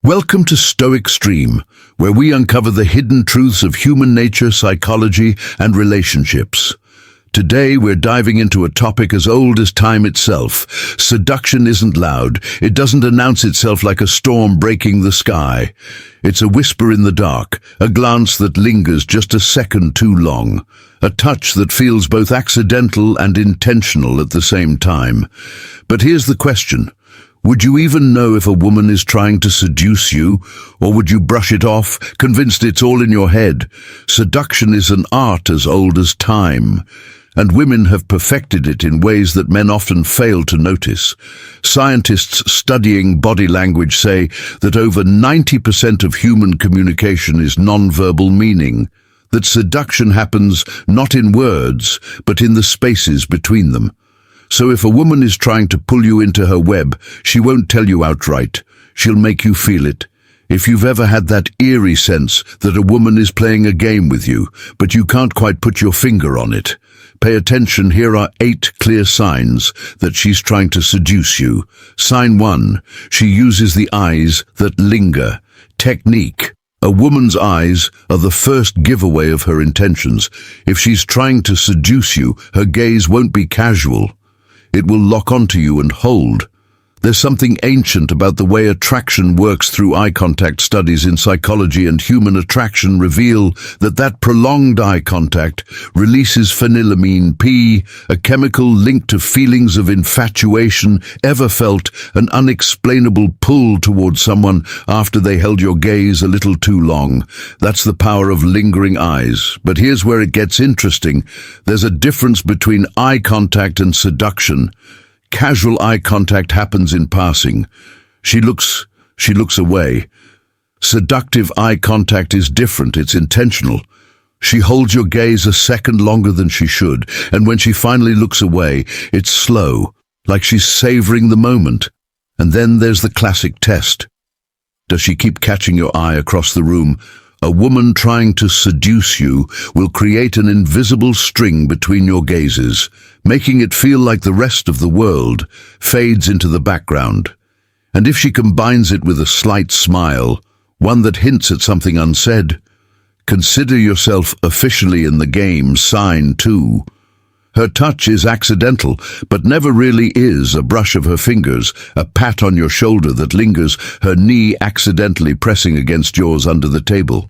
Welcome to Stoic Stream, where we uncover the hidden truths of human nature, psychology, and relationships. Today, we're diving into a topic as old as time itself. Seduction isn't loud. It doesn't announce itself like a storm breaking the sky. It's a whisper in the dark, a glance that lingers just a second too long, a touch that feels both accidental and intentional at the same time. But here's the question. Would you even know if a woman is trying to seduce you, or would you brush it off, convinced it's all in your head? Seduction is an art as old as time, and women have perfected it in ways that men often fail to notice. Scientists studying body language say that over 90% of human communication is nonverbal meaning, that seduction happens not in words, but in the spaces between them. So if a woman is trying to pull you into her web, she won't tell you outright. She'll make you feel it. If you've ever had that eerie sense that a woman is playing a game with you, but you can't quite put your finger on it, pay attention. Here are 8 clear signs that she's trying to seduce you. Sign 1. She uses the eyes that linger. Technique. A woman's eyes are the first giveaway of her intentions. If she's trying to seduce you, her gaze won't be casual. It will lock onto you and hold. There's something ancient about the way attraction works through eye contact. Studies in psychology and human attraction reveal that prolonged eye contact releases phenylamine P, a chemical linked to feelings of infatuation. Ever felt an unexplainable pull towards someone after they held your gaze a little too long? That's the power of lingering eyes. But here's where it gets interesting. There's a difference between eye contact and seduction. Casual eye contact happens in passing. She looks away. Seductive eye contact is different, it's intentional. She holds your gaze a second longer than she should, and when she finally looks away, it's slow, like she's savoring the moment. And then there's the classic test. Does she keep catching your eye across the room? A woman trying to seduce you will create an invisible string between your gazes, making it feel like the rest of the world fades into the background. And if she combines it with a slight smile, one that hints at something unsaid, consider yourself officially in the game. Sign 2. Her touch is accidental, but never really is. A brush of her fingers, a pat on your shoulder that lingers, her knee accidentally pressing against yours under the table.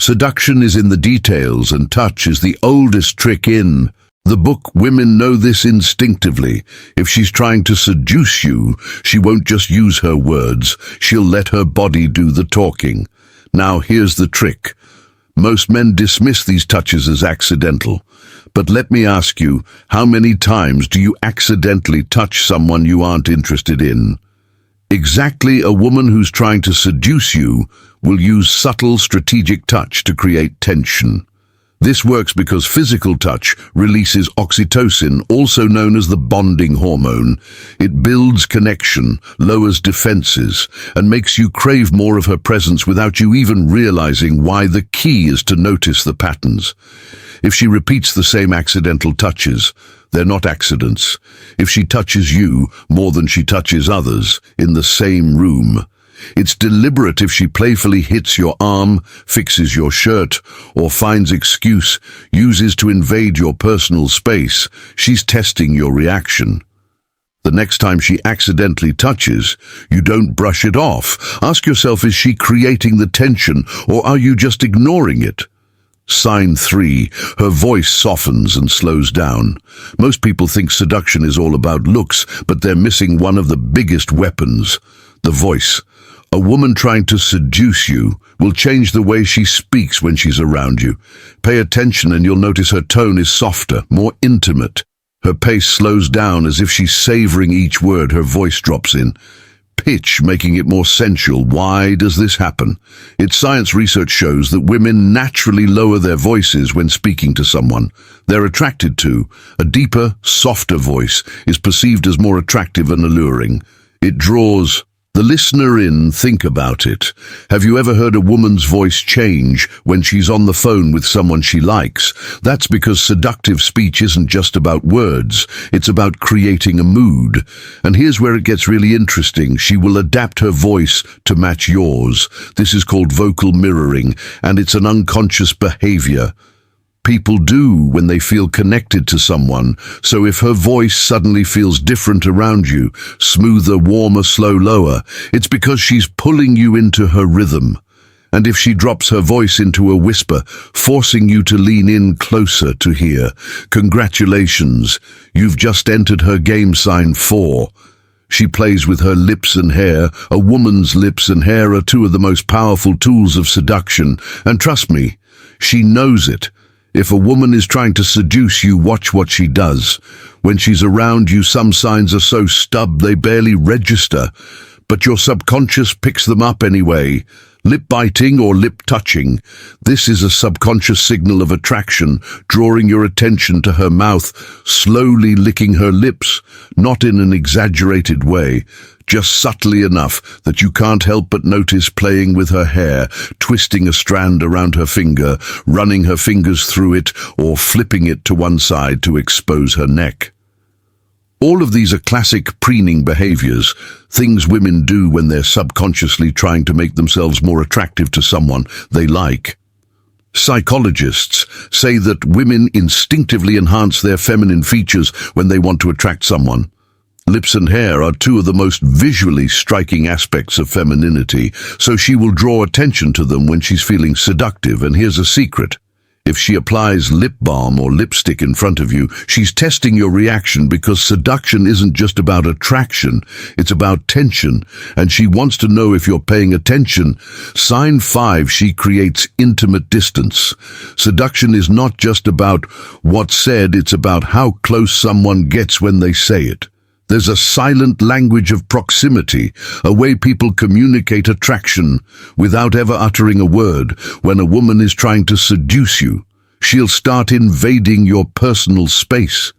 Seduction is in the details, and touch is the oldest trick in the book. Women know this instinctively. If she's trying to seduce you, she won't just use her words. She'll let her body do the talking. Now here's the trick. Most men dismiss these touches as accidental. But let me ask you, how many times do you accidentally touch someone you aren't interested in? Exactly. A woman who's trying to seduce you will use subtle, strategic touch to create tension. This works because physical touch releases oxytocin, also known as the bonding hormone. It builds connection, lowers defenses, and makes you crave more of her presence without you even realizing why. The key is to notice the patterns. If she repeats the same accidental touches, they're not accidents. If she touches you more than she touches others in the same room, it's deliberate. If she playfully hits your arm, fixes your shirt, or finds excuse uses to invade your personal space, she's testing your reaction. The next time she accidentally touches, you don't brush it off. Ask yourself, is she creating the tension, or are you just ignoring it? Sign 3. Her voice softens and slows down. Most people think seduction is all about looks, but they're missing one of the biggest weapons: the voice. A woman trying to seduce you will change the way she speaks when she's around you. Pay attention and you'll notice her tone is softer, more intimate. Her pace slows down as if she's savoring each word. Her voice drops in pitch, making it more sensual. Why does this happen? Its science research shows that women naturally lower their voices when speaking to someone they're attracted to. A deeper, softer voice is perceived as more attractive and alluring. It draws The listener in, think about it. Have you ever heard a woman's voice change when she's on the phone with someone she likes? That's because seductive speech isn't just about words, it's about creating a mood. And here's where it gets really interesting. She will adapt her voice to match yours. This is called vocal mirroring, and it's an unconscious behavior people do when they feel connected to someone. So if her voice suddenly feels different around you, smoother, warmer, slow, lower, it's because she's pulling you into her rhythm. And if she drops her voice into a whisper, forcing you to lean in closer to hear, congratulations, you've just entered her game sign 4. She plays with her lips and hair. A woman's lips and hair are two of the most powerful tools of seduction. And trust me, she knows it. If a woman is trying to seduce you, watch what she does. When she's around you, some signs are so stubbed they barely register, but your subconscious picks them up anyway. Lip biting or lip touching. This is a subconscious signal of attraction, drawing your attention to her mouth, slowly licking her lips, not in an exaggerated way, just subtly enough that you can't help but notice playing with her hair, twisting a strand around her finger, running her fingers through it, or flipping it to one side to expose her neck. All of these are classic preening behaviors, things women do when they're subconsciously trying to make themselves more attractive to someone they like. Psychologists say that women instinctively enhance their feminine features when they want to attract someone. Lips and hair are two of the most visually striking aspects of femininity, so she will draw attention to them when she's feeling seductive. And here's a secret. If she applies lip balm or lipstick in front of you, she's testing your reaction, because seduction isn't just about attraction, it's about tension, and she wants to know if you're paying attention. Sign 5, she creates intimate distance. Seduction is not just about what's said, it's about how close someone gets when they say it. There's a silent language of proximity, a way people communicate attraction without ever uttering a word. When a woman is trying to seduce you, she'll start invading your personal space,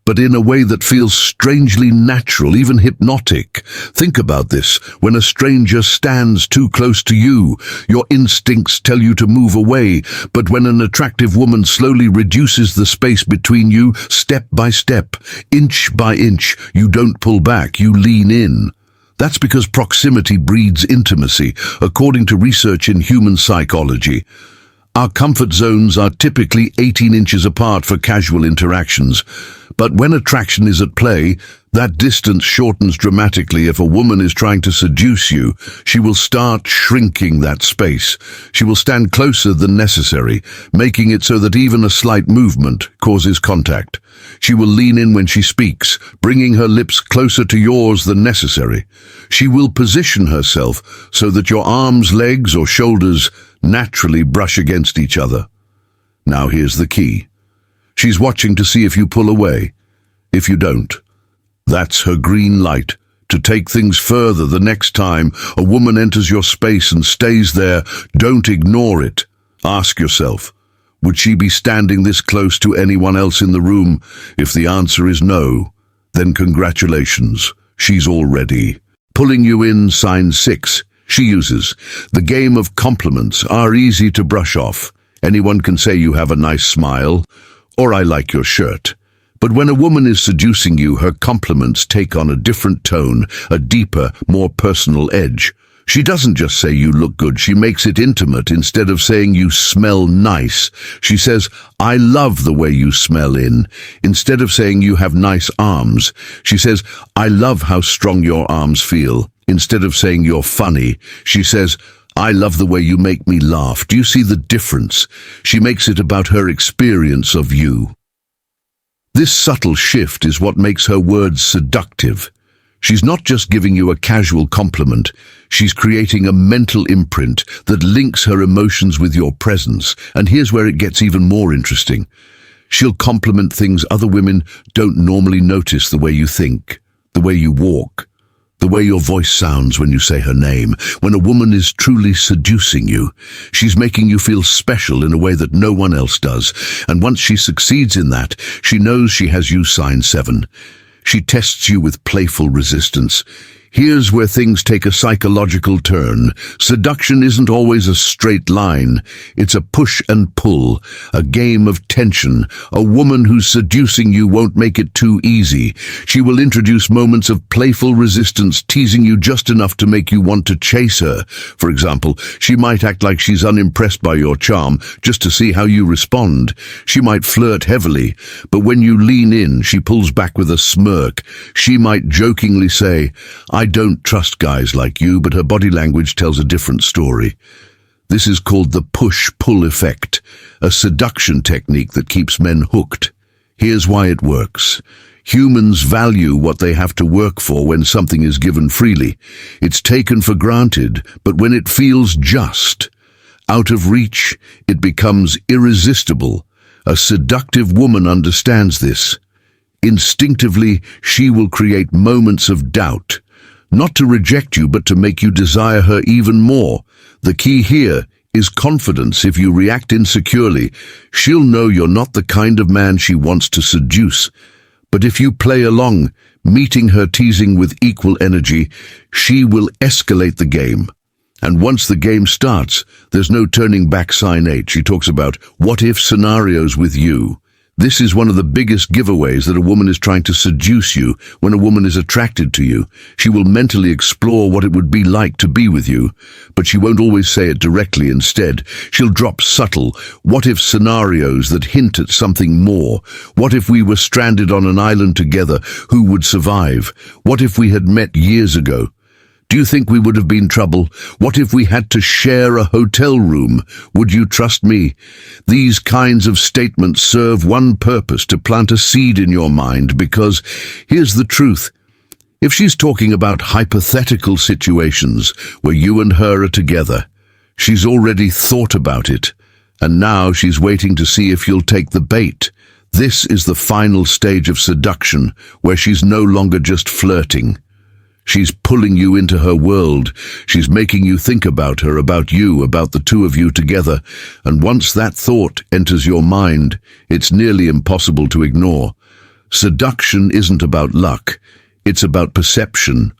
but in a way that feels strangely natural, even hypnotic. Think about this. When a stranger stands too close to you, your instincts tell you to move away. But when an attractive woman slowly reduces the space between you, step by step, inch by inch, you don't pull back, you lean in. That's because proximity breeds intimacy, according to research in human psychology. Our comfort zones are typically 18 inches apart for casual interactions, but when attraction is at play, that distance shortens dramatically. If a woman is trying to seduce you, she will start shrinking that space. She will stand closer than necessary, making it so that even a slight movement causes contact. She will lean in when she speaks, bringing her lips closer to yours than necessary. She will position herself so that your arms, legs, or shoulders naturally brush against each other. Now here's the key. She's watching to see if you pull away. If you don't, that's her green light to take things further. The next time a woman enters your space and stays there, don't ignore it. Ask yourself, would she be standing this close to anyone else in the room? If the answer is no, then congratulations, she's already pulling you in. Sign 6. She uses. The game of compliments are easy to brush off. Anyone can say you have a nice smile, or I like your shirt. But when a woman is seducing you, her compliments take on a different tone, a deeper, more personal edge. She doesn't just say you look good, she makes it intimate. Instead of saying you smell nice, she says, I love the way you smell in. Instead of saying you have nice arms, she says, I love how strong your arms feel. Instead of saying you're funny, she says, I love the way you make me laugh. Do you see the difference? She makes it about her experience of you. This subtle shift is what makes her words seductive. She's not just giving you a casual compliment, she's creating a mental imprint that links her emotions with your presence. And here's where it gets even more interesting. She'll compliment things other women don't normally notice: the way you think, the way you walk, the way your voice sounds when you say her name. When a woman is truly seducing you, she's making you feel special in a way that no one else does. And once she succeeds in that, she knows she has you. Sign 7. She tests you with playful resistance. Here's where things take a psychological turn. Seduction isn't always a straight line. It's a push and pull, a game of tension. A woman who's seducing you won't make it too easy. She will introduce moments of playful resistance, teasing you just enough to make you want to chase her. For example, she might act like she's unimpressed by your charm just to see how you respond. She might flirt heavily, but when you lean in, she pulls back with a smirk. She might jokingly say, "I don't trust guys like you," but her body language tells a different story. This is called the push-pull effect, a seduction technique that keeps men hooked. Here's why it works. Humans value what they have to work for when something is given freely. It's taken for granted, but when it feels just, out of reach, it becomes irresistible. A seductive woman understands this. Instinctively, she will create moments of doubt, not to reject you, but to make you desire her even more. The key here is confidence. If you react insecurely, she'll know you're not the kind of man she wants to seduce. But if you play along, meeting her teasing with equal energy, she will escalate the game. And once the game starts, there's no turning back. Sign 8. She talks about what-if scenarios with you. This is one of the biggest giveaways that a woman is trying to seduce you. When a woman is attracted to you, she will mentally explore what it would be like to be with you, but she won't always say it directly. Instead, she'll drop subtle what-if scenarios that hint at something more. What if we were stranded on an island together? Who would survive? What if we had met years ago? Do you think we would have been trouble? What if we had to share a hotel room? Would you trust me? These kinds of statements serve one purpose: to plant a seed in your mind, because here's the truth. If she's talking about hypothetical situations where you and her are together, she's already thought about it, and now she's waiting to see if you'll take the bait. This is the final stage of seduction, where she's no longer just flirting. She's pulling you into her world. She's making you think about her, about you, about the two of you together. And once that thought enters your mind, it's nearly impossible to ignore. Seduction isn't about luck. It's about perception.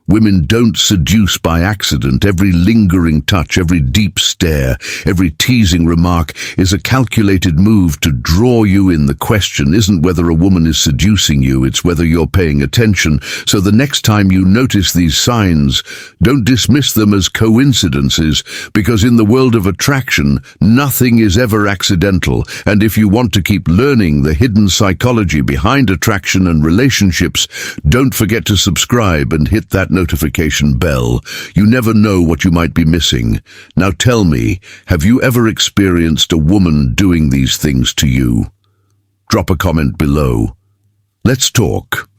Women don't seduce by accident. Every lingering touch, every deep stare, every teasing remark is a calculated move to draw you in. The question isn't whether a woman is seducing you, it's whether you're paying attention. So the next time you notice these signs, don't dismiss them as coincidences, because in the world of attraction, nothing is ever accidental. And if you want to keep learning the hidden psychology behind attraction and relationships, don't forget to subscribe and hit that notification bell. You never know what you might be missing. Now tell me, have you ever experienced a woman doing these things to you? Drop a comment below. Let's talk.